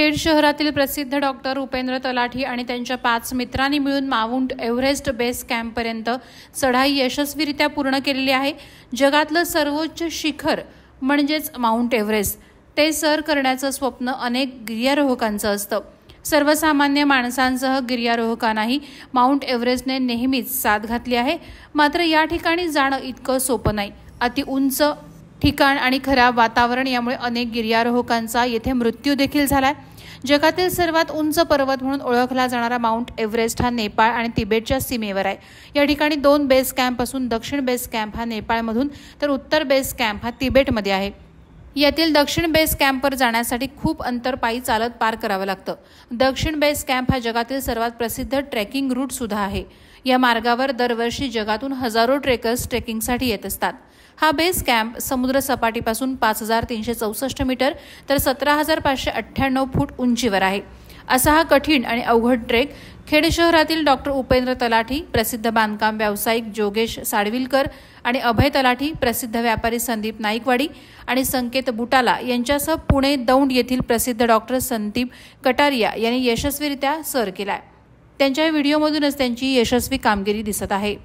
खेड शहरातील प्रसिद्ध डॉक्टर उपेंद्र तलाठी आणि त्यांच्या 5 मित्रांनी मिळून माउंट एव्हरेस्ट बेस कॅम्पपर्यंत चढाई यशस्वीरित्या पूर्ण केलेली आहे। जगातलं सर्वोच्च शिखर म्हणजेच माउंट एव्हरेस्ट ते सर करण्याचं स्वप्न अनेक गिर्यारोहकांचं असतं। सर्वसामान्य माणसांसह गिर्यारोहकांनाही माउंट एव्हरेस्टने नेहमीच साथ घातली आहे। मात्र या ठिकाणी जाणं इतकं सोपं नाही। अति उंच ठिकाण आणि खराब वातावरण यामुळे अनेक गिर्यारोहकांचा येथे मृत्यू देखील झालाय। जगातील सर्वात उंच पर्वत म्हणून ओळखला जाणारा माउंट एव्हरेस्ट हा नेपाळ आणि तिबेटच्या सीमेवर आहे। या ठिकाणी 2 बेस कॅम्प असून दक्षिण बेस कॅम्प हा नेपाळमधून तर उत्तर बेस कॅम्प हा तिबेटमध्ये आहे। यातील दक्षिण बेस कॅम्पवर जाण्यासाठी खूप अंतर पायी चालत पार करावं लागतं। दक्षिण बेस कॅम्प हा जगातील सर्वात प्रसिद्ध ट्रेकिंग रूट सुद्धा आहे। या मार्गावर दरवर्षी जगातून हजारो ट्रेकर्स ट्रेकिंगसाठी येत असतात। हा बेस कॅम्प समुद्र सपाटीपासून 5364 मीटर तर 17598 फूट उंचीवर आहे। असा हा कठीण आणि अवघड ट्रेक खेड शहरातील डॉक्टर उपेंद्र तलाठी, प्रसिद्ध बांधकाम व्यावसायिक जोगेश साडविलकर आणि अभय तलाठी, प्रसिद्ध व्यापारी संदीप नाईकवाडी आणि संकेत बुटाला यांच्यासह पुणे दौंड येथील प्रसिद्ध डॉक्टर संदीप कटारिया यांनी यशस्वीरित्या सर केलाय। त्यांच्या व्हिडिओमधूनच त्यांची यशस्वी कामगिरी दिसत आहे।